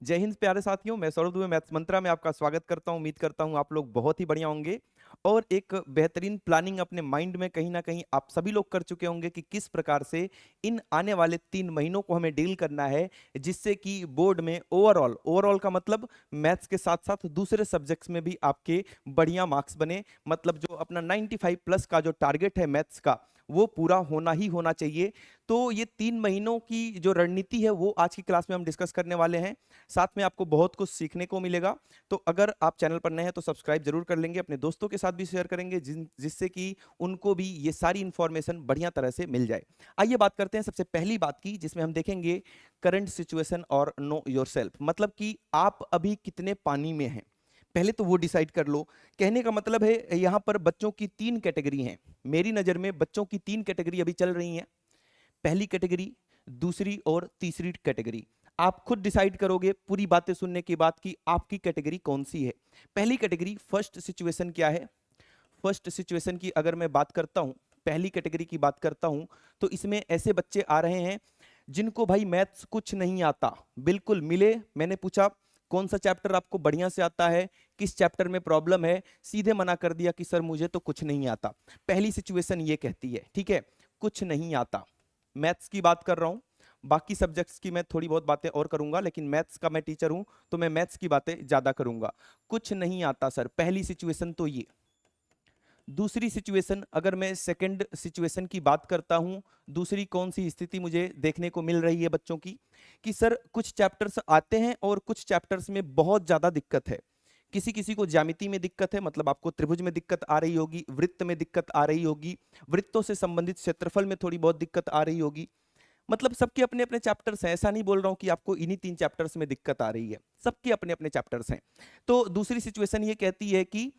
जय हिंद प्यारे साथियों, मैं सौरभ दुबे मैथ्स मंत्रा में आपका स्वागत करता हूं। उम्मीद करता हूं आप लोग बहुत ही बढ़िया होंगे और एक बेहतरीन प्लानिंग अपने माइंड में कहीं ना कहीं आप सभी लोग कर चुके होंगे कि किस प्रकार से इन आने वाले 3 महीनों को हमें डील करना है, जिससे कि बोर्ड में ओवरऑल ओवरऑल का मतलब मैथ्स के साथ साथ दूसरे सब्जेक्ट्स में भी आपके बढ़िया मार्क्स बने। मतलब जो अपना 95 प्लस का जो टारगेट है मैथ्स का, वो पूरा होना ही होना चाहिए। तो ये 3 महीनों की जो रणनीति है वो आज की क्लास में हम डिस्कस करने वाले हैं। साथ में आपको बहुत कुछ सीखने को मिलेगा। तो अगर आप चैनल पर नए हैं तो सब्सक्राइब जरूर कर लेंगे, अपने दोस्तों के साथ भी शेयर करेंगे जिससे कि उनको भी ये सारी इंफॉर्मेशन बढ़िया तरह से मिल जाए। आइए बात करते हैं सबसे पहली बात की, जिसमें हम देखेंगे करंट सिचुएशन और नो योरसेल्फ। मतलब कि आप अभी कितने पानी में हैं, पहले तो वो डिसाइड कर लो। कहने का मतलब है यहां पर बच्चों की 3 कैटेगरी हैं। मेरी नजर में बच्चों की 3 कैटेगरी अभी चल रही हैं। पहली कैटेगरी, दूसरी और तीसरी कैटेगरी। आप खुद डिसाइड करोगे पूरी बातें सुनने के बाद कि आपकी कैटेगरी कौन सी है। पहली कैटेगरी फर्स्ट सिचुएशन क्या है। फर्स्ट सिचुएशन की अगर मैं बात करता हूं, पहली कैटेगरी की बात करता हूं, तो इसमें ऐसे बच्चे आ रहे हैं जिनको भाई मैथ्स कुछ नहीं आता। बिल्कुल मिले, मैंने पूछा कौन सा चैप्टर आपको बढ़िया से आता है, किस चैप्टर में प्रॉब्लम है, सीधे मना कर दिया कि सर मुझे तो कुछ नहीं आता। पहली सिचुएशन ये कहती है, ठीक है, कुछ नहीं आता। मैथ्स की बात कर रहा हूं, बाकी सब्जेक्ट्स की मैं थोड़ी बहुत बातें और करूंगा, लेकिन मैथ्स का मैं टीचर हूं तो मैं मैथ्स की बातें ज्यादा करूंगा। कुछ नहीं आता सर, पहली सिचुएशन तो ये। दूसरी सिचुएशन, अगर मैं सेकंड सिचुएशन की बात करता हूं, दूसरी कौन सी स्थिति मुझे देखने को मिल रही है बच्चों की, कि सर कुछ चैप्टर्स आते हैं और कुछ चैप्टर्स में बहुत ज्यादा दिक्कत है। किसी किसी को ज्यामिति में दिक्कत है, मतलब आपको त्रिभुज में दिक्कत आ रही होगी, वृत्त में दिक्कत आ रही होगी, वृत्तों से संबंधित क्षेत्रफल में थोड़ी बहुत दिक्कत आ रही होगी। मतलब सबके अपने अपने चैप्टर्स हैं, ऐसा नहीं बोल रहा हूं कि आपको इन्हीं 3 चैप्टर्स में दिक्कत आ रही है, सबके अपने अपने चैप्टर्स हैं। तो दूसरी सिचुएशन ये कहती है कि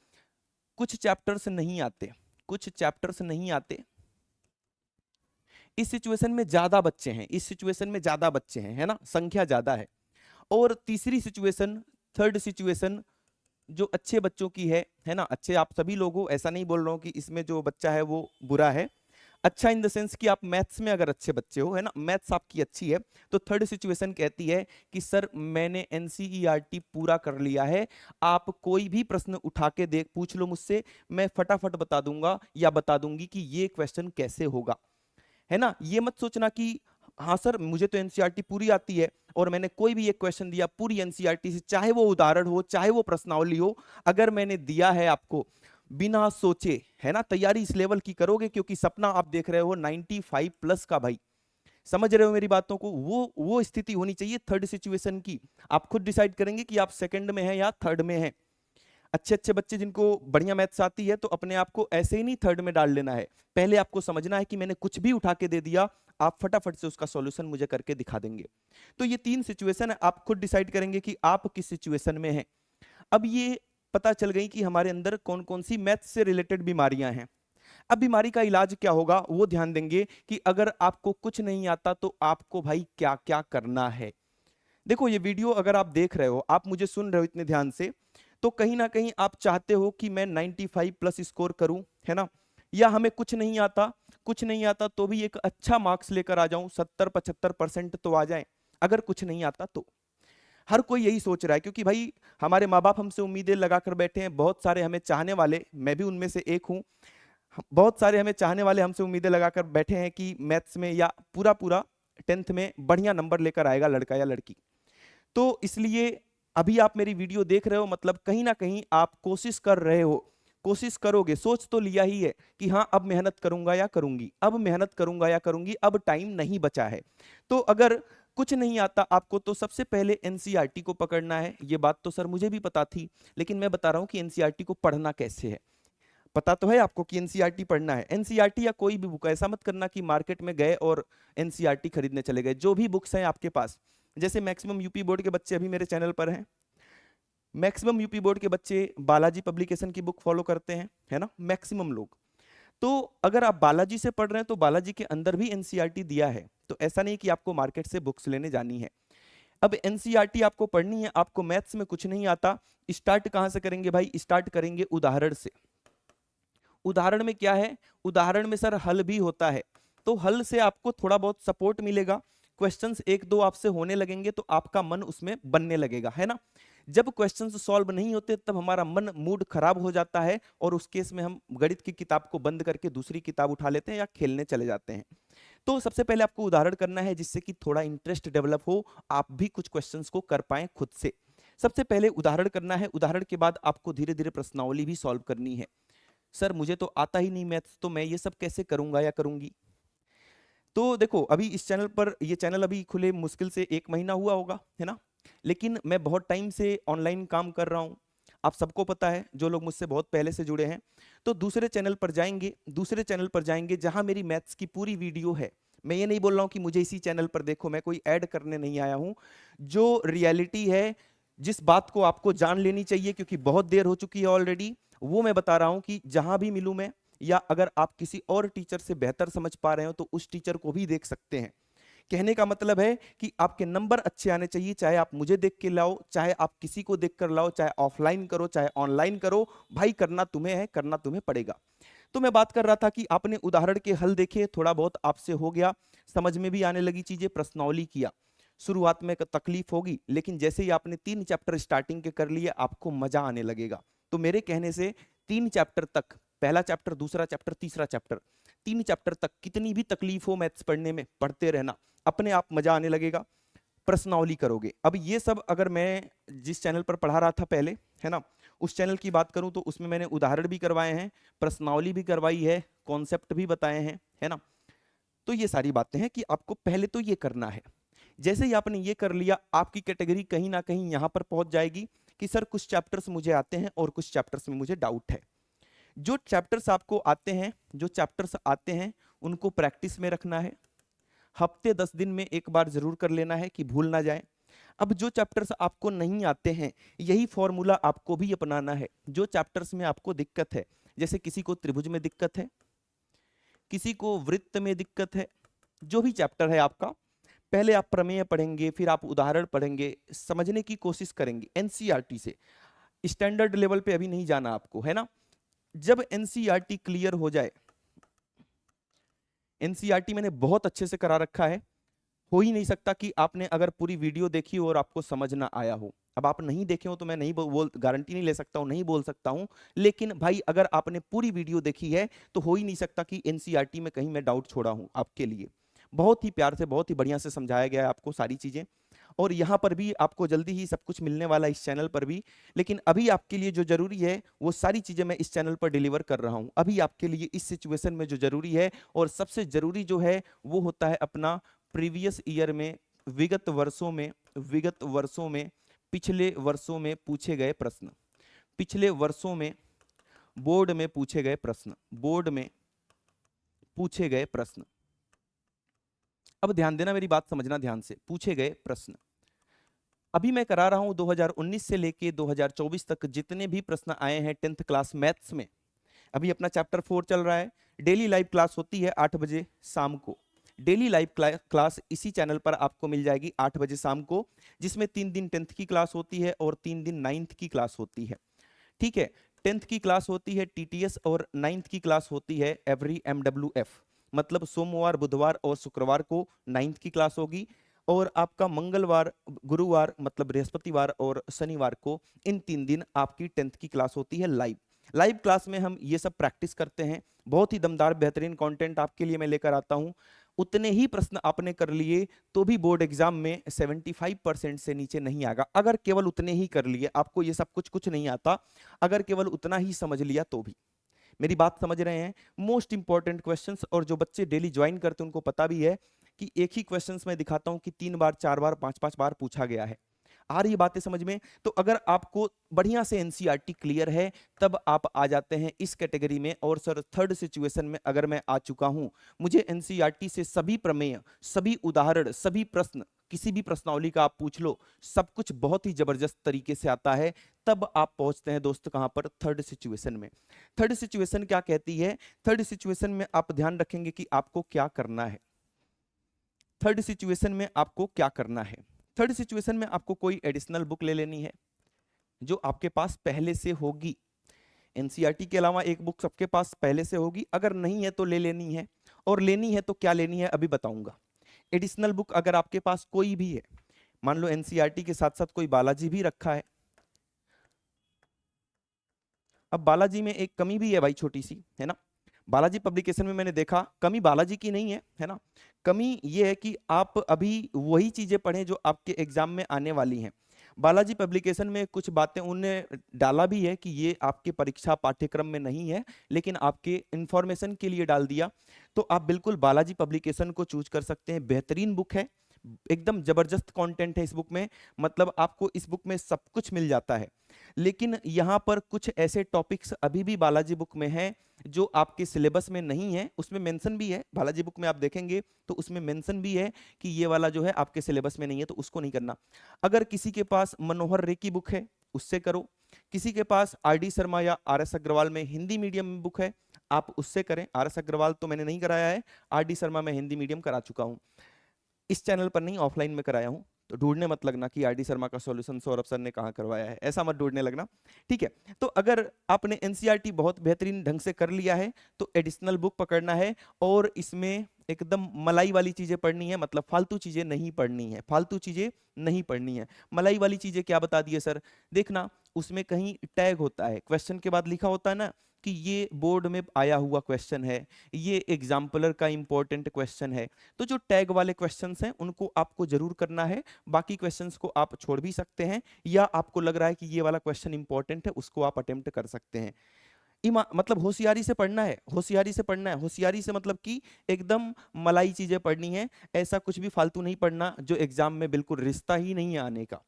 कुछ चैप्टर्स नहीं आते, कुछ चैप्टर्स नहीं आते। इस सिचुएशन में ज्यादा बच्चे हैं, इस सिचुएशन में ज्यादा बच्चे हैं, है ना, संख्या ज्यादा है। और तीसरी सिचुएशन, थर्ड सिचुएशन, जो अच्छे बच्चों की है ना, अच्छे आप सभी लोग हो, ऐसा नहीं बोल रहा हूं कि इसमें जो बच्चा है वो बुरा है। अच्छा इन द सेंस कि आप मैथ्स में अगर अच्छे बच्चे हो, है ना, मैथ्स आपकी अच्छी है, तो थर्ड सिचुएशन कहती है कि सर मैंने एनसीईआरटी पूरा कर लिया है, आप कोई भी प्रश्न उठा के देख पूछ लो मुझसे, मैं फटाफट बता दूंगा या बता दूंगी कि ये क्वेश्चन कैसे होगा। है ना, ये मत सोचना कि हाँ सर मुझे तो एनसीईआरटी पूरी आती है और मैंने कोई भी एक क्वेश्चन दिया पूरी एनसीईआरटी से, चाहे वो उदाहरण हो चाहे वो प्रश्नावली हो, अगर मैंने दिया है आपको बिना सोचे, है ना, तैयारी इस लेवल की करोगे, क्योंकि सपना आप देख रहे हो 95 प्लस का भाई। समझ रहे हो मेरी बातों को, वो स्थिति होनी चाहिए थर्ड सिचुएशन की। आप खुद डिसाइड करेंगे कि आप सेकंड में हैं या थर्ड में हैं। अच्छे अच्छे बच्चे जिनको बढ़िया मैथ्स आती है, तो अपने आप को ऐसे ही नहीं थर्ड में डाल लेना है। पहले आपको समझना है कि मैंने कुछ भी उठा के दे दिया, आप फटाफट से उसका सॉल्यूशन मुझे करके दिखा देंगे। तो ये 3 सिचुएशन है, आप खुद डिसाइड करेंगे कि आप किस सिचुएशन में हैं। अब ये पता चल गई कि हमारे अंदर कौन कौन सी मैथ्स से रिलेटेड बीमारियां हैं। अब बीमारी का इलाज क्या होगा वो ध्यान देंगे कि अगर आपको कुछ नहीं आता तो आपको भाई क्या क्या करना है। देखो ये वीडियो अगर आप देख रहे हो, आप मुझे सुन रहे हो इतने ध्यान से, तो कहीं ना कहीं आप चाहते हो कि मैं 95 प्लस स्कोर करूं, है ना, या हमें कुछ नहीं आता, कुछ नहीं आता तो भी एक अच्छा मार्क्स लेकर आ जाऊं, 70-75% तो आ जाए अगर कुछ नहीं आता तो। हर कोई यही सोच रहा है, क्योंकि भाई हमारे माँ बाप हमसे उम्मीदें लगाकर बैठे हैं, बहुत सारे हमें चाहने वाले, मैं भी उनमें से एक हूं, बहुत सारे हमें चाहने वाले हमसे उम्मीदें लगाकर बैठे हैं कि मैथ्स में या पूरा पूरा 10th में बढ़िया नंबर लेकर आएगा लड़का या लड़की। तो इसलिए अभी आप मेरी वीडियो देख रहे हो, मतलब कहीं ना कहीं आप कोशिश कर रहे हो, कोशिश करोगे, सोच तो लिया ही है कि हाँ अब मेहनत करूंगा या करूंगी, अब मेहनत करूंगा या करूंगी, अब टाइम नहीं बचा है। तो अगर कुछ नहीं आता आपको तो सबसे पहले एनसीईआरटी को पकड़ना है। ये बात तो सर मुझे भी पता थी, लेकिन मैं बता रहा हूं कि एनसीईआरटी को पढ़ना कैसे है। पता तो है आपको कि एनसीईआरटी पढ़ना है। एनसीईआरटी या कोई भी बुक, ऐसा मत करना कि मार्केट में गए और एनसीईआरटी खरीदने चले गए। जो भी बुक्स हैं आपके पास, जैसे मैक्सिमम यूपी बोर्ड के बच्चे अभी मेरे चैनल पर हैं, मैक्सिमम यूपी बोर्ड के बच्चे बालाजी पब्लिकेशन की बुक फॉलो करते हैं, है ना, मैक्सिमम लोग। तो अगर आप बालाजी से पढ़ रहे हैं तो बालाजी के अंदर भी एनसीईआरटी दिया है, तो ऐसा नहीं कि आपको मार्केट से बुक्स लेने जानी है। अब एनसीईआरटी आपको पढ़नी है, आपको मैथ्स में कुछ नहीं आता, स्टार्ट कहां से करेंगे भाई, स्टार्ट करेंगे उदाहरण से। उदाहरण में क्या है, उदाहरण में सर हल भी होता है, तो हल से आपको थोड़ा बहुत सपोर्ट मिलेगा, क्वेश्चंस एक दो आपसे होने लगेंगे तो आपका मन उसमें बनने लगेगा, है ना। जब क्वेश्चंस सॉल्व नहीं होते तब हमारा मन मूड खराब हो जाता है और उस केस में हम गणित की किताब को बंद करके दूसरी किताब उठा लेते हैं या खेलने चले जाते हैं। तो सबसे पहले आपको उदाहरण करना है जिससे कि थोड़ा इंटरेस्ट डेवलप हो, आप भी कुछ क्वेश्चंस को कर पाएं खुद से। सबसे पहले उदाहरण करना है, उदाहरण के बाद आपको धीरे धीरे प्रश्नावली भी सॉल्व करनी है। सर मुझे तो आता ही नहीं मैथ्स, तो मैं ये सब कैसे करूंगा या करूंगी। तो देखो अभी इस चैनल पर, ये चैनल अभी खुले मुश्किल से 1 महीना हुआ होगा, है ना। लेकिन मैं बहुत टाइम से ऑनलाइन काम कर रहा हूँ, आप सबको पता है जो लोग मुझसे बहुत पहले से जुड़े हैं। तो दूसरे चैनल पर जाएंगे, दूसरे चैनल पर जाएंगे जहां मेरी मैथ्स की पूरी वीडियो है। मैं ये नहीं बोल रहा हूं कि मुझे इसी चैनल पर देखो, मैं कोई ऐड करने नहीं आया हूं। जो रियलिटी है, जिस बात को आपको जान लेनी चाहिए क्योंकि बहुत देर हो चुकी है ऑलरेडी, वो मैं बता रहा हूं कि जहां भी मिलूं मैं, या अगर आप किसी और टीचर से बेहतर समझ पा रहे हो तो उस टीचर को भी देख सकते हैं। कहने का मतलब है कि आपके नंबर अच्छे आने चाहिए, चाहे आप मुझे देख के लाओ, चाहे आप किसी को देख कर लाओ, चाहे ऑफलाइन करो चाहे ऑनलाइन करो, भाई करना तुम्हें है, करना तुम्हें पड़ेगा। तो मैं बात कर रहा था कि आपने उदाहरण के हल देखे, थोड़ा बहुत आपसे हो गया, समझ में भी आने लगी चीजें, प्रश्नावली किया। शुरुआत में तकलीफ होगी लेकिन जैसे ही आपने 3 चैप्टर स्टार्टिंग के कर लिए आपको मजा आने लगेगा। तो मेरे कहने से 3 चैप्टर तक, पहला चैप्टर, दूसरा चैप्टर, तीसरा चैप्टर, 3 चैप्टर तक कितनी भी तकलीफ हो मैथ्स पढ़ने में, पढ़ते रहना, अपने आप मजा आने लगेगा, प्रश्नावली करोगे। अब ये सब अगर मैं जिस चैनल पर पढ़ा रहा था पहले, है ना, उस चैनल की बात करूं तो उसमें मैंने उदाहरण भी करवाए हैं, प्रश्नावली भी करवाई है, कॉन्सेप्ट भी बताए हैं, है ना। तो ये सारी बातें हैं कि आपको पहले तो ये करना है। जैसे ही आपने ये कर लिया, आपकी कैटेगरी कहीं ना कहीं यहां पर पहुंच जाएगी कि सर कुछ चैप्टर्स मुझे आते हैं और कुछ चैप्टर्स में मुझे डाउट है। जो चैप्टर्स आपको आते हैं, जो चैप्टर्स आते हैं उनको प्रैक्टिस में रखना है, हफ्ते 10 दिन में एक बार जरूर कर लेना है कि भूल ना जाए। अब जो चैप्टर्स आपको नहीं आते हैं, यही फॉर्मूला आपको भी अपनाना है। जो चैप्टर्स में आपको दिक्कत है, जैसे किसी को त्रिभुज में दिक्कत है, किसी को वृत्त में दिक्कत है, जो भी चैप्टर है आपका, पहले आप प्रमेय पढ़ेंगे, फिर आप उदाहरण पढ़ेंगे, समझने की कोशिश करेंगे एनसीईआरटी से। स्टैंडर्ड लेवल पे अभी नहीं जाना आपको, है ना। जब एनसीईआरटी क्लियर हो जाए, एनसीईआरटी मैंने बहुत अच्छे से करा रखा है, हो ही नहीं सकता कि आपने अगर पूरी वीडियो देखी हो और आपको समझ ना आया हो। अब आप नहीं देखे हो तो मैं नहीं बोल गारंटी नहीं ले सकता हूं, नहीं बोल सकता हूं, लेकिन भाई अगर आपने पूरी वीडियो देखी है तो हो ही नहीं सकता कि एनसीईआरटी में कहीं मैं डाउट छोड़ा हूं आपके लिए। बहुत ही प्यार से, बहुत ही बढ़िया से समझाया गया है आपको सारी चीजें, और यहाँ पर भी आपको जल्दी ही सब कुछ मिलने वाला है इस चैनल पर भी। लेकिन अभी आपके लिए जो जरूरी है वो सारी चीजें मैं इस चैनल पर डिलीवर कर रहा हूं। अभी आपके लिए इस सिचुएशन में जो जरूरी है, और सबसे जरूरी जो है, वो होता है अपना प्रीवियस ईयर में, विगत वर्षों में, पिछले वर्षों में पूछे गए प्रश्न, पिछले वर्षों में बोर्ड में पूछे गए प्रश्न, बोर्ड में पूछे गए प्रश्न। अब ध्यान देना, मेरी बात समझना ध्यान से, पूछे गए प्रश्न। अभी मैं करा रहा हूं 2019 से लेके 2024 तक जितने भी प्रश्न आए हैं 10th क्लास मैथ्स में। अभी अपना चैप्टर 4 चल रहा है। डेली लाइव क्लास होती है 8 बजे शाम को। डेली लाइव क्लास इसी चैनल पर आपको मिल जाएगी 8 बजे शाम को, जिसमें 3 दिन 10th की क्लास होती है और 3 दिन 9th की क्लास होती है। ठीक है, 10th की क्लास होती है टीटीएस और 9th की क्लास होती है एवरी एमडब्ल्यूएफ। मतलब सोमवार, बुधवार और शुक्रवार को 9th की क्लास होगी, और आपका मंगलवार, गुरुवार मतलब बृहस्पतिवार और शनिवार को, इन 3 दिन आपकी 10th की क्लास होती है लाइव। लाइव क्लास में हम ये सब प्रैक्टिस करते हैं, बहुत ही दमदार बेहतरीन कंटेंट आपके लिए मैं लेकर आता हूं। उतने ही प्रश्न आपने कर लिए तो भी बोर्ड एग्जाम में 75% से नीचे नहीं आएगा, अगर केवल उतने ही कर लिए। आपको ये सब कुछ कुछ नहीं आता, अगर केवल उतना ही समझ लिया तो भी। मेरी बात समझ रहे हैं। मोस्ट इंपॉर्टेंट क्वेश्चंस, और जो बच्चे डेली ज्वाइन करते हैं उनको पता भी है कि एक ही क्वेश्चंस मैं दिखाता हूं कि 3 बार 4 बार 5 बार पूछा गया है। आ रही बातें समझ में? तो अगर आपको बढ़िया से एनसीईआरटी क्लियर है तब आप आ जाते हैं इस कैटेगरी में। और सर थर्ड सिचुएशन में अगर मैं आ चुका हूं, मुझे एनसीईआरटी से सभी प्रमेय, सभी उदाहरण, सभी प्रश्न, किसी भी प्रश्नावली का आप पूछ लो, सब कुछ बहुत ही जबरदस्त तरीके से आता है, तब आप पहुंचते हैं दोस्त कहां पर? थर्ड सिचुएशन में। थर्ड सिचुएशन क्या कहती है? थर्ड सिचुएशन में आप ध्यान रखेंगे कि आपको क्या करना है। थर्ड सिचुएशन में आपको क्या करना है? थर्ड सिचुएशन में आपको कोई एडिशनल बुक ले लेनी है जो आपके पास पहले से होगी। एनसीईआरटी के अलावा एक बुक सबके पास पहले से होगी, अगर नहीं है तो ले लेनी है। और लेनी है तो क्या लेनी है अभी बताऊंगा। एडिशनल बुक अगर आपके पास कोई भी है, मान लो एनसीईआरटी के साथ साथ कोई बालाजी भी रखा है। अब बालाजी में एक कमी भी है भाई, छोटी सी, है ना। बालाजी पब्लिकेशन में मैंने देखा कमी बालाजी की नहीं है ना। कमी ये है कि आप अभी वही चीजें पढ़ें जो आपके एग्जाम में आने वाली हैं। बालाजी पब्लिकेशन में कुछ बातें उन्होंने डाला भी है कि ये आपके परीक्षा पाठ्यक्रम में नहीं है, लेकिन आपके इंफॉर्मेशन के लिए डाल दिया। तो आप बिल्कुल बालाजी पब्लिकेशन को चूज कर सकते हैं, बेहतरीन बुक है, एकदम जबरदस्त कंटेंट है इस बुक में, मतलब आपको इस बुक में सब कुछ मिल जाता है। लेकिन यहाँ पर कुछ ऐसे टॉपिक्स अभी भी बालाजी बुक में हैं जो आपके सिलेबस में नहीं है। उसमें मेंशन भी है, बालाजी बुक में आप देखेंगे तो उसमें मेंशन भी है कि ये वाला जो है आपके सिलेबस में नहीं है, तो उसको नहीं करना। अगर किसी के पास मनोहर रे की बुक है उससे करो, किसी के पास आर.डी. शर्मा या आर.एस. अग्रवाल में हिंदी मीडियम में बुक है आप उससे करें। आर.एस. अग्रवाल तो मैंने नहीं कराया है, आर.डी. शर्मा में हिंदी मीडियम करा चुका हूं, इस चैनल पर नहीं, ऑफलाइन में कराया हूं। तो ढूंढने मत लगना कि आर.डी. शर्मा का सॉल्यूशन सौरभ सर ने कहाँ करवाया है, ऐसा मत ढूंढने लगना, ठीक है। तो अगर आपने एनसीईआरटी बहुत बेहतरीन ढंग से कर लिया है तो एडिशनल बुक पकड़ना है, और इसमें एकदम मलाई वाली चीजें पढ़नी है, मतलब फालतू चीजें नहीं पढ़नी है, फालतू चीजें नहीं पढ़नी है। मलाई वाली चीजें क्या बता दिए सर, देखना उसमें कहीं टैग होता है, क्वेश्चन के बाद लिखा होता है ना कि ये बोर्ड में आया हुआ क्वेश्चन है, ये एग्जाम्पलर का इंपॉर्टेंट क्वेश्चन है। तो जो टैग वाले क्वेश्चंस हैं उनको आपको जरूर करना है, बाकी क्वेश्चंस को आप छोड़ भी सकते हैं, या आपको लग रहा है कि ये वाला क्वेश्चन इंपॉर्टेंट है उसको आप अटेम्प्ट कर सकते हैं। मतलब होशियारी से पढ़ना है, होशियारी से पढ़ना है, होशियारी से मतलब कि एकदम मलाई चीजें पढ़नी है, ऐसा कुछ भी फालतू नहीं पढ़ना जो एग्जाम में बिल्कुल रिश्ता ही नहीं है आने का।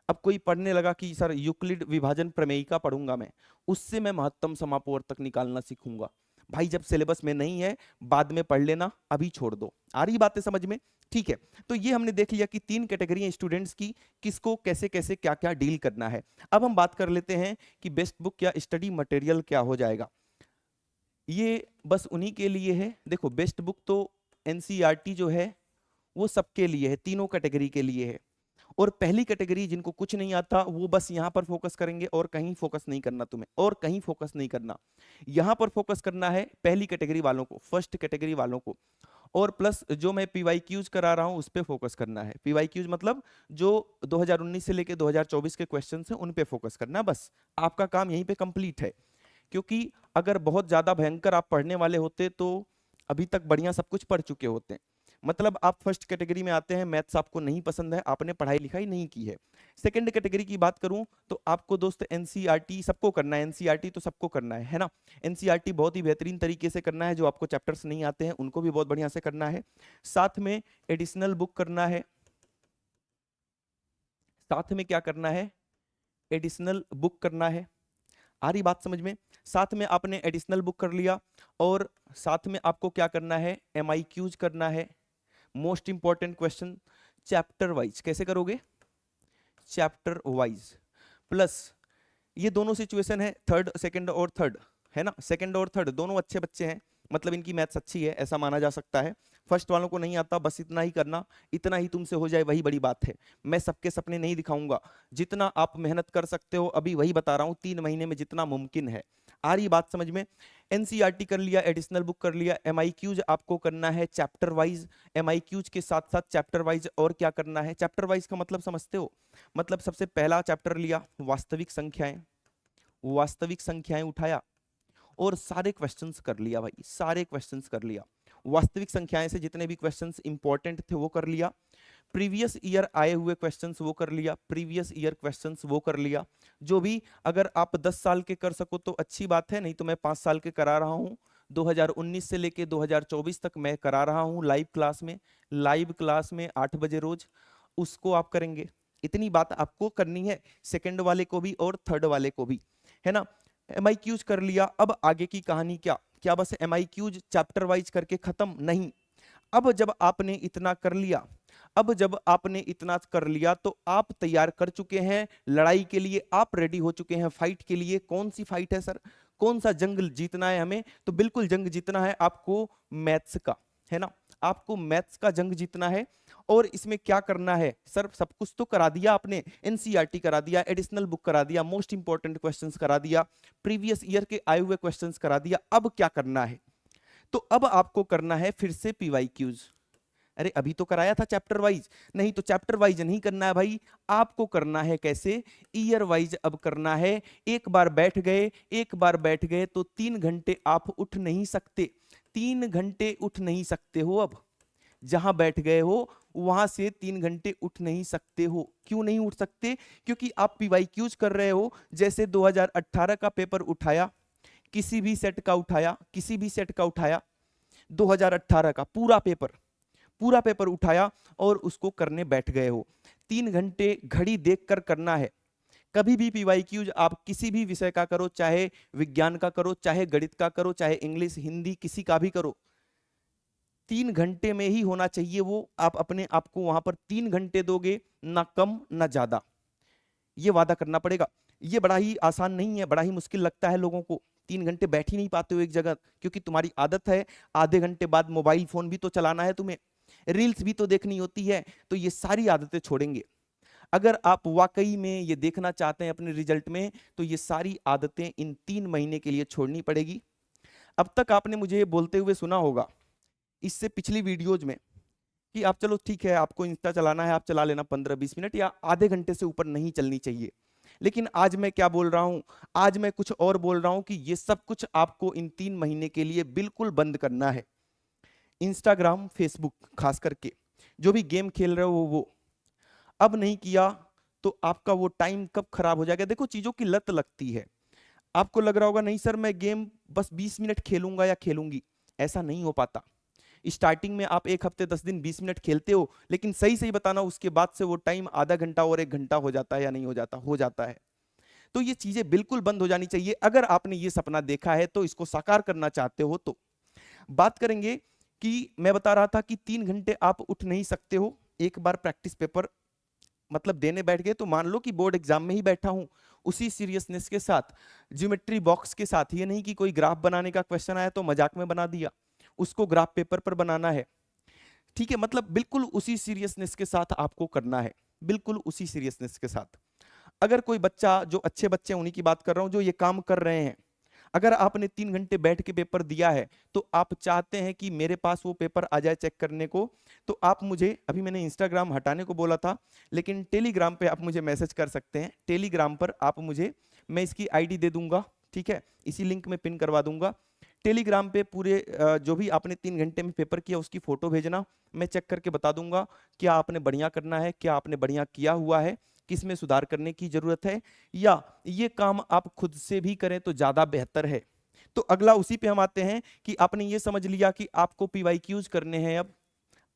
अब कोई पढ़ने लगा कि सर यूक्लिड विभाजन प्रमेयिका पढ़ूंगा मैं, उससे मैं महत्तम समापवर्तक निकालना सीखूंगा, भाई जब सिलेबस में नहीं है बाद में पढ़ लेना, अभी छोड़ दो। आ रही बातें समझ में, ठीक है। तो ये हमने देख लिया कि तीन कैटेगरी स्टूडेंट्स की, किसको कैसे कैसे क्या क्या डील करना है। अब हम बात कर लेते हैं कि बेस्ट बुक या स्टडी मटेरियल क्या हो जाएगा। ये बस उन्हीं के लिए है, देखो बेस्ट बुक तो एनसीईआरटी जो है वो सबके लिए है, तीनों कैटेगरी के लिए है। और पहली कैटेगरी जिनको कुछ नहीं आता वो बस यहां पर फोकस करेंगे, और कहीं फोकस नहीं करना तुम्हें, और कहीं फोकस नहीं करना, यहां पर फोकस करना है पहली कैटेगरी वालों को, फर्स्ट कैटेगरी वालों को। और प्लस जो मैं पीवाईक्यूज करा रहा हूं उस पे फोकस करना है। पीवाईक्यूज मतलब जो 2019 से लेके 2024 के क्वेश्चंस हैं उन पे फोकस करना, बस आपका काम यहीं पे कंप्लीट है। क्योंकि अगर बहुत ज्यादा भयंकर आप पढ़ने वाले होते तो अभी तक बढ़िया सब कुछ पढ़ चुके होते हैं। मतलब आप फर्स्ट कैटेगरी में आते हैं, मैथ्स आपको नहीं पसंद है, आपने पढ़ाई लिखाई नहीं की है। सेकंड कैटेगरी की बात करूं तो आपको दोस्त एनसीईआरटी सबको करना है, एनसीईआरटी तो सबको करना है ना। एनसीईआरटी बहुत ही बेहतरीन तरीके से करना है, जो आपको चैप्टर्स नहीं आते हैं उनको भी बहुत बढ़िया से करना है। साथ में एडिशनल बुक करना है, साथ में क्या करना है, एडिशनल बुक करना है। आ रही बात समझ में, साथ में आपने एडिशनल बुक कर लिया, और साथ में आपको क्या करना है, एमआईक्यूज करना है, most important question chapter wise. कैसे करोगे, चैप्टर वाइज। प्लस ये दोनों सिचुएशन है, थर्ड सेकंड और थर्ड, है ना, सेकंड और थर्ड दोनों अच्छे बच्चे हैं, मतलब इनकी मैथ्स अच्छी है ऐसा माना जा सकता है। फर्स्ट वालों को नहीं आता, बस इतना ही करना, इतना ही तुमसे हो जाए वही बड़ी बात है। मैं सबके सपने नहीं दिखाऊंगा, जितना आप मेहनत कर सकते हो अभी वही बता रहा हूं, 3 महीने में जितना मुमकिन है। आ रही बात समझ में। एनसीईआरटी कर लिया, एडिशनल बुक कर लिया, एमआईक्यूज आपको करना है चैप्टर वाइज। एमआईक्यूज के साथ साथ चैप्टर वाइज और क्या करना है, चैप्टर वाइज का मतलब समझते हो, मतलब सबसे पहला चैप्टर लिया वास्तविक संख्याएं, वास्तविक संख्याएं उठाया और सारे क्वेश्चंस कर लिया भाई, सारे क्वेश्चंस कर लिया। वास्तविक संख्याएं से जितने भी क्वेश्चंस इंपॉर्टेंट थे वो कर लिया, प्रीवियस ईयर आए हुए क्वेश्चंस वो कर लिया, प्रीवियस ईयर क्वेश्चंस वो कर लिया। जो भी अगर आप 10 साल के कर सको तो अच्छी बात है, नहीं तो मैं 5 साल के करा रहा हूँ, 2019 से लेके 2024 तक मैं करा रहा हूँ लाइव क्लास में, लाइव क्लास में 8 बजे रोज, उसको आप करेंगे। इतनी बात आपको करनी है, सेकंड वाले को भी और थर्ड वाले को भी, है ना। एमआईक्यूज कर लिया, अब आगे की कहानी क्या, क्या बस एमआईक्यूज चैप्टर वाइज करके खत्म, नहीं। अब जब आपने इतना कर लिया, अब जब आपने इतना कर लिया तो आप तैयार कर चुके हैं लड़ाई के लिए, आप रेडी हो चुके हैं फाइट के लिए। कौन सी फाइट है सर, कौन सा जंग जीतना है हमें, तो बिल्कुल जंग जीतना है आपको मैथ्स का, है ना, आपको मैथ्स का जंग जीतना है। और इसमें क्या करना है सर, सब कुछ तो करा दिया आपने, एनसीईआरटी करा दिया, एडिशनल बुक करा दिया, मोस्ट इंपॉर्टेंट क्वेश्चंस करा दिया, प्रीवियस ईयर के आए हुए क्वेश्चंस करा दिया, अब क्या करना है, तो अब आपको करना है फिर से पीवाईक्यूज। अरे अभी तो कराया था चैप्टर वाइज। नहीं तो चैप्टर वाइज नहीं करना है भाई, आपको करना है कैसे, ईयर वाइज अब करना है। एक बार बैठ गए तो 3 घंटे आप उठ नहीं सकते, 3 घंटे उठ नहीं सकते हो। अब जहां बैठ गए हो वहां से 3 घंटे उठ नहीं सकते हो। क्यों नहीं उठ सकते? क्योंकि आप पीवाईक्यूज कर रहे हो। जैसे 2018 का पेपर उठाया, किसी भी सेट का उठाया, किसी भी सेट का उठाया, 2018 का पूरा पेपर उठाया और उसको करने बैठ गए हो। 3 घंटे घड़ी देखकर करना है। कभी भी पीवाईक्यूज आप किसी भी विषय का करो, चाहे विज्ञान का करो, चाहे गणित का करो, चाहे इंग्लिश हिंदी किसी का भी करो, 3 घंटे में ही होना चाहिए वो। आप अपने आप को वहां पर 3 घंटे दोगे, ना कम ना ज्यादा, ये वादा करना पड़ेगा। ये बड़ा ही आसान नहीं है, बड़ा ही मुश्किल लगता है लोगों को। 3 घंटे बैठ ही नहीं पाते हो एक जगह, क्योंकि तुम्हारी आदत है आधे घंटे बाद मोबाइल फोन भी तो चलाना है तुम्हें, रील्स भी तो देखनी होती है। तो ये सारी आदतें छोड़ेंगे। अगर आप वाकई में ये देखना चाहते हैं अपने रिजल्ट में, तो ये सारी आदतें इन 3 महीने के लिए छोड़नी पड़ेगी। अब तक आपने मुझे बोलते हुए सुना होगा इससे पिछली वीडियोज में कि आप चलो ठीक है, आपको इंस्टा चलाना है, आप चला लेना 15-20 मिनट, या आधे घंटे से ऊपर नहीं चलनी चाहिए। लेकिन आज मैं क्या बोल रहा हूं, आज मैं कुछ और बोल रहा हूं कि ये सब कुछ आपको इन 3 महीने के लिए बिल्कुल बंद करना है। इंस्टाग्राम, फेसबुक खास करके, जो भी गेम खेल रहे हो वो अब नहीं किया तो आपका वो टाइम कब खराब हो जाएगा। देखो चीजों की लत लगती है। आपको लग रहा होगा नहीं सर मैं गेम बस 20 मिनट खेलूंगा या खेलूंगी, ऐसा नहीं हो पाता। स्टार्टिंग में आप 1 हफ्ते 10 दिन 20 मिनट खेलते हो, लेकिन सही सही बताना उसके बाद से वो टाइम आधा घंटा और 1 घंटा हो जाता है या नहीं हो जाता? हो जाता है। तो ये चीजें बिल्कुल बंद हो जानी चाहिए। अगर आपने ये सपना देखा है तो इसको साकार करना चाहते हो तो बात करेंगे कि मैं बता रहा था कि 3 घंटे आप उठ नहीं सकते हो। एक बार प्रैक्टिस पेपर मतलब देने बैठ गए तो मान लो कि बोर्ड एग्जाम में ही बैठा हूं, उसी सीरियसनेस के साथ, ज्योमेट्री बॉक्स के साथ। ये नहीं कि कोई ग्राफ बनाने का क्वेश्चन आया तो मजाक में बना दिया, उसको ग्राफ पेपर पर बनाना है। ठीक है, मतलब बिल्कुल उसी सीरियसनेस के साथ आपको करना है, बिल्कुल उसी सीरियसनेस के साथ। अगर कोई बच्चा, जो अच्छे बच्चे उन्हीं की बात कर रहा हूं, जो ये काम कर रहे हैं, अगर आपने 3 घंटे बैठ के पेपर दिया है तो आप चाहते हैं कि मेरे पास वो पेपर आ जाए चेक करने को, तो आप मुझे, अभी मैंने इंस्टाग्राम हटाने को बोला था, लेकिन टेलीग्राम पे आप मुझे मैसेज कर सकते हैं। टेलीग्राम पर आप मुझे, मैं इसकी आईडी दे दूंगा, ठीक है, इसी लिंक में पिन करवा दूंगा। टेलीग्राम पे पूरे जो भी आपने 3 घंटे में पेपर किया उसकी फोटो भेजना, मैं चेक करके बता दूंगा क्या आपने बढ़िया करना है, क्या आपने बढ़िया किया हुआ है, किस में सुधार करने की जरूरत है, या ये काम आप खुद से भी करें तो ज्यादा बेहतर है। तो अगला उसी पे हम आते हैं कि आपने ये समझ लिया कि आपको पीवाईक्यूज करने हैं।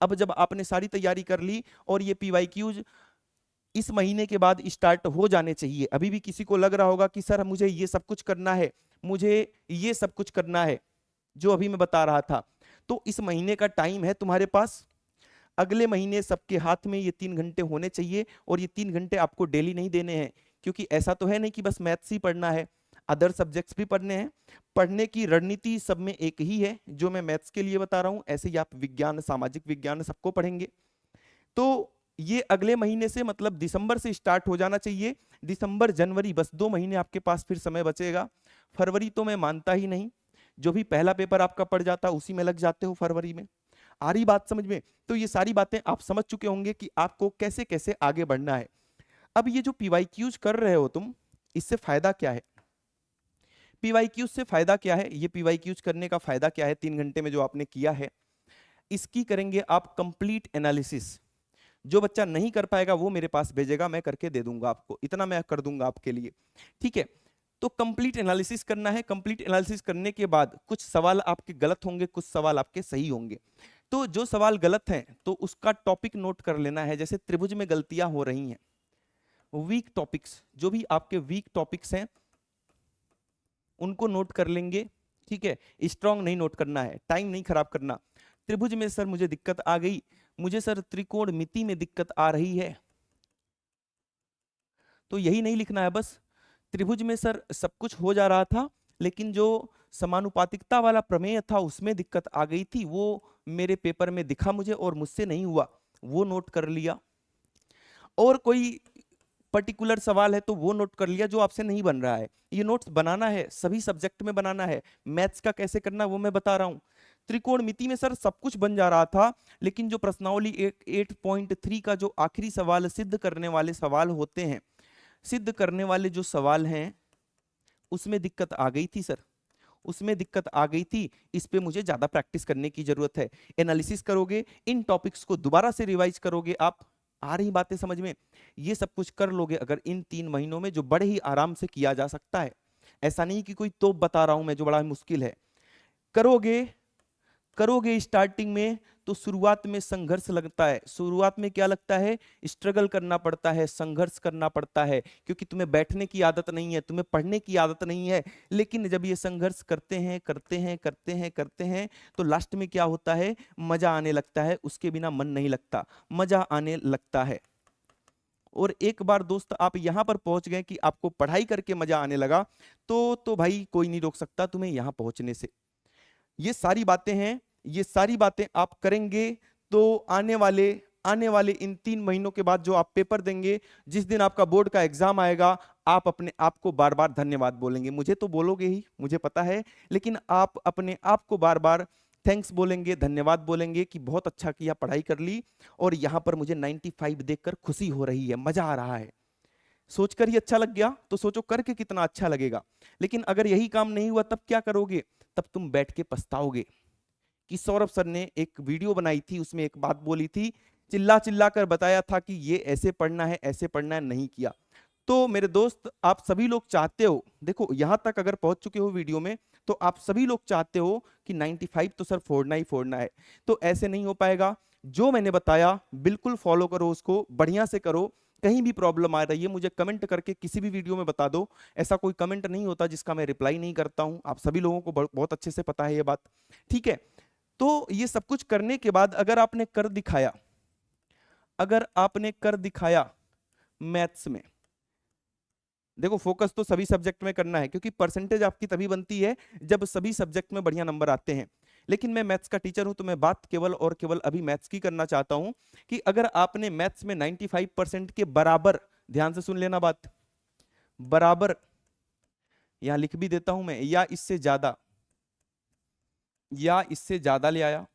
अब जब आपने सारी तैयारी कर ली और ये पीवाईक्यूज इस महीने के बाद स्टार्ट हो जाने चाहिए। अभी भी किसी को लग रहा होगा कि सर मुझे ये सब कुछ करना है, मुझे ये सब कुछ करना है जो अभी मैं बता रहा था, तो इस महीने का टाइम है तुम्हारे पास। अगले महीने सबके हाथ में ये 3 घंटे होने चाहिए, और ये 3 घंटे आपको डेली नहीं देने हैं, क्योंकि ऐसा तो है नहीं कि बस मैथ्स ही पढ़ना है, अदर सब्जेक्ट्स भी पढ़ने हैं। पढ़ने की रणनीति सब में एक ही है, जो मैं मैथ्स के लिए बता रहा हूं ऐसे ही आप विज्ञान, सामाजिक विज्ञान सबको पढ़ेंगे। तो ये अगले महीने से, मतलब दिसंबर से स्टार्ट हो जाना चाहिए। दिसंबर जनवरी, बस 2 महीने आपके पास फिर समय बचेगा। फरवरी तो मैं मानता ही नहीं, जो भी पहला पेपर आपका पड़ जाता उसी में लग जाते हो फरवरी में। आ रही बात समझ में? तो ये सारी बातें आप समझ चुके होंगे कि आपको कैसे कैसे आगे बढ़ना है। अब ये जो पीवाईक्यूज कर रहे हो तुम, इससे फायदा क्या है? पीवाईक्यूज से फायदा क्या है? ये पीवाईक्यूज करने का फायदा क्या है 3 घंटे में जो आपने किया है? इसकी करेंगे आप कंप्लीट एनालिसिस। जो बच्चा नहीं कर पाएगा वो मेरे पास भेजेगा, मैं करके दे दूंगा आपको, इतना मैं कर दूंगा आपके लिए, ठीक है। तो कंप्लीट एनालिसिस करना है। कंप्लीट एनालिसिस करने के बाद कुछ सवाल आपके गलत होंगे, कुछ सवाल आपके सही होंगे। तो जो सवाल गलत हैं तो उसका टॉपिक नोट कर लेना है। जैसे त्रिभुज में गलतियां हो रही हैं, वीक टॉपिक्स, जो भी आपके वीक टॉपिक्स हैं उनको नोट कर लेंगे, ठीक है। स्ट्रॉन्ग नहीं नोट करना है, टाइम नहीं खराब करना। त्रिभुज में सर मुझे दिक्कत आ गई, मुझे सर त्रिकोणमिति में दिक्कत आ रही है, तो यही नहीं लिखना है बस। त्रिभुज में सर सब कुछ हो जा रहा था, लेकिन जो समानुपातिकता वाला प्रमेय था उसमें दिक्कत आ गई थी, वो मेरे पेपर में दिखा मुझे और मुझसे नहीं हुआ, वो नोट कर लिया। और कोई पर्टिकुलर सवाल है तो वो नोट कर लिया जो आपसे नहीं बन रहा है। ये नोट्स बनाना है, सभी सब्जेक्ट में बनाना है। मैथ्स का कैसे करना वो मैं बता रहा हूं। त्रिकोणमिति में सर सब कुछ बन जा रहा था, लेकिन जो प्रश्नावली 8.3 का जो आखिरी सवाल सिद्ध करने वाले सवाल होते हैं, सिद्ध करने वाले जो सवाल हैं उसमें दिक्कत आ गई थी सर, उसमें दिक्कत आ गई थी। इस पे मुझे ज्यादा प्रैक्टिस करने की जरूरत है। एनालिसिस करोगे, इन टॉपिक्स को दोबारा से रिवाइज करोगे, आप आ रही बातें समझ में, ये सब कुछ कर लोगे अगर इन 3 महीनों में, जो बड़े ही आराम से किया जा सकता है। ऐसा नहीं कि कोई तोप बता रहा हूं मैं जो बड़ा मुश्किल है। करोगे स्टार्टिंग में तो शुरुआत में संघर्ष लगता है, शुरुआत में क्या लगता है, स्ट्रगल करना पड़ता है, संघर्ष करना पड़ता है, क्योंकि तुम्हें बैठने की आदत नहीं है, तुम्हें पढ़ने की आदत नहीं है। लेकिन जब ये संघर्ष करते हैं तो लास्ट में क्या होता है, मजा आने लगता है, उसके बिना मन नहीं लगता, मजा आने लगता है। और एक बार दोस्त आप यहां पर पहुंच गए कि आपको पढ़ाई करके मजा आने लगा, तो भाई कोई नहीं रोक सकता तुम्हें यहां पहुंचने से। ये सारी बातें हैं, ये सारी बातें आप करेंगे तो आने वाले इन 3 महीनों के बाद जो आप पेपर देंगे, जिस दिन आपका बोर्ड का एग्जाम आएगा, आप अपने आप को बार बार धन्यवाद बोलेंगे। मुझे तो बोलोगे ही, मुझे पता है, लेकिन आप अपने आप को बार बार थैंक्स बोलेंगे, धन्यवाद बोलेंगे कि बहुत अच्छा किया, पढ़ाई कर ली और यहां पर मुझे 95 देखकर खुशी हो रही है, मजा आ रहा है। सोचकर ही अच्छा लग गया तो सोचो करके कितना अच्छा लगेगा। लेकिन अगर यही काम नहीं हुआ तब क्या करोगे, तब तुम बैठ के पछताओगे। कि सौरभ सर ने एक वीडियो बनाई थी, उसमें एक बात बोली थी, चिल्ला चिल्ला कर बताया था कि ये ऐसे पढ़ना है, ऐसे पढ़ना है, नहीं किया। तो मेरे दोस्त, आप सभी लोग चाहते हो, देखो यहां तक अगर पहुंच चुके हो वीडियो में, तो आप सभी लोग चाहते हो कि 95 तो सर फोड़ना ही फोड़ना है। तो ऐसे नहीं हो पाएगा। जो मैंने बताया बिल्कुल फॉलो करो, उसको बढ़िया से करो। कहीं भी प्रॉब्लम आ रही है मुझे कमेंट करके किसी भी वीडियो में बता दो। ऐसा कोई कमेंट नहीं होता जिसका मैं रिप्लाई नहीं करता हूं, आप सभी लोगों को बहुत अच्छे से पता है ये बात, ठीक है। तो ये सब कुछ करने के बाद अगर आपने कर दिखाया मैथ्स में, देखो फोकस तो सभी सब्जेक्ट में करना है, क्योंकि परसेंटेज आपकी तभी बनती है जब सभी सब्जेक्ट में बढ़िया नंबर आते हैं। लेकिन मैं मैथ्स का टीचर हूं तो मैं बात केवल और केवल अभी मैथ्स की करना चाहता हूं कि अगर आपने मैथ्स में 95% के बराबर, ध्यान से सुन लेना बात, बराबर, यहां लिख भी देता हूं मैं, या इससे ज्यादा ले आया,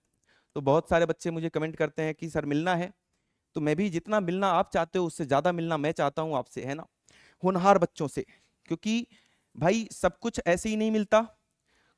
तो बहुत सारे बच्चे मुझे कमेंट करते हैं कि सर मिलना है, तो मैं भी जितना मिलना आप चाहते हो उससे ज्यादा मिलना मैं चाहता हूं आपसे, है ना, होनहार बच्चों से। क्योंकि भाई सब कुछ ऐसे ही नहीं मिलता,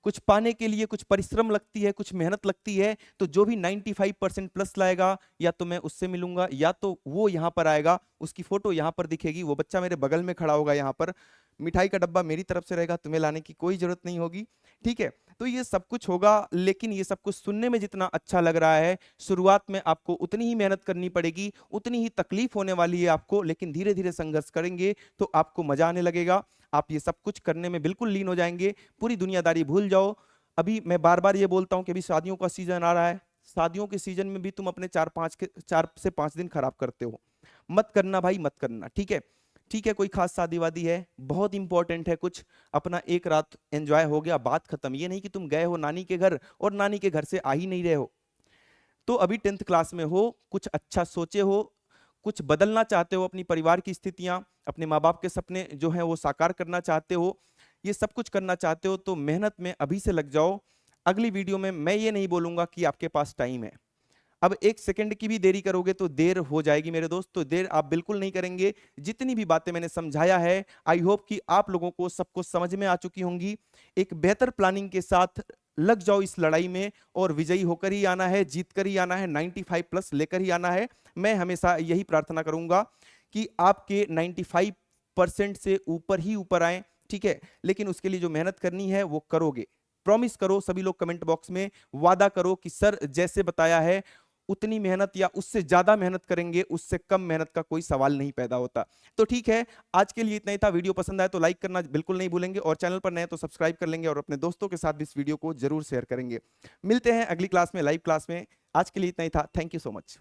कुछ पाने के लिए कुछ परिश्रम लगती है, कुछ मेहनत लगती है। तो जो भी 95% प्लस लाएगा, या तो मैं उससे मिलूंगा, या तो वो यहां पर आएगा, उसकी फोटो यहां पर दिखेगी, वो बच्चा मेरे बगल में खड़ा होगा, यहां पर मिठाई का डब्बा मेरी तरफ से रहेगा, तुम्हें लाने की कोई जरूरत नहीं होगी, ठीक है। तो ये सब कुछ होगा, लेकिन ये सब कुछ सुनने में जितना अच्छा लग रहा है, शुरुआत में आपको उतनी ही मेहनत करनी पड़ेगी, उतनी ही तकलीफ होने वाली है आपको, लेकिन धीरे धीरे संघर्ष करेंगे तो आपको मजा आने लगेगा। आप ये सब कुछ करने में बिल्कुल लीन हो जाएंगे, पूरी दुनियादारी भूल जाओ। अभी मैं बार बार ये बोलता हूं कि अभी शादियों का सीजन आ रहा है, शादियों के सीजन में भी तुम अपने 4 से 5 दिन खराब करते हो, मत करना भाई, मत करना, ठीक है। ठीक है, कोई खास शादी वादी है, बहुत इंपॉर्टेंट है कुछ, अपना एक रात एंजॉय हो गया, बात खत्म। ये नहीं कि तुम गए हो नानी के घर और नानी के घर से आ ही नहीं रहे हो। तो अभी 10th क्लास में हो, कुछ अच्छा सोचे हो, कुछ बदलना चाहते हो, अपनी परिवार की स्थितियां, अपने माँ बाप के सपने जो हैं वो साकार करना चाहते हो, ये सब कुछ करना चाहते हो, तो मेहनत में अभी से लग जाओ। अगली वीडियो में मैं ये नहीं बोलूंगा कि आपके पास टाइम है, अब 1 सेकंड की भी देरी करोगे तो देर हो जाएगी मेरे दोस्त, तो देर आप बिल्कुल नहीं करेंगे। जितनी भी बातें मैंने समझाया है, आई होप कि आप लोगों को सबको समझ में आ चुकी होंगी। एक बेहतर प्लानिंग के साथ लग जाओ इस लड़ाई में, और विजयी होकर ही आना है, जीत कर ही आना है, 95 प्लस लेकर ही आना है। मैं हमेशा यही प्रार्थना करूंगा कि आपके 95% से ऊपर ही ऊपर आए, ठीक है। लेकिन उसके लिए जो मेहनत करनी है वो करोगे, प्रॉमिस करो सभी लोग कमेंट बॉक्स में, वादा करो कि सर जैसे बताया है उतनी मेहनत या उससे ज्यादा मेहनत करेंगे, उससे कम मेहनत का कोई सवाल नहीं पैदा होता। तो ठीक है, आज के लिए इतना ही था। वीडियो पसंद आए तो लाइक करना बिल्कुल नहीं भूलेंगे, और चैनल पर नए तो सब्सक्राइब कर लेंगे, और अपने दोस्तों के साथ भी इस वीडियो को जरूर शेयर करेंगे। मिलते हैं अगली क्लास में, लाइव क्लास में। आज के लिए इतना ही था। Thank you so much.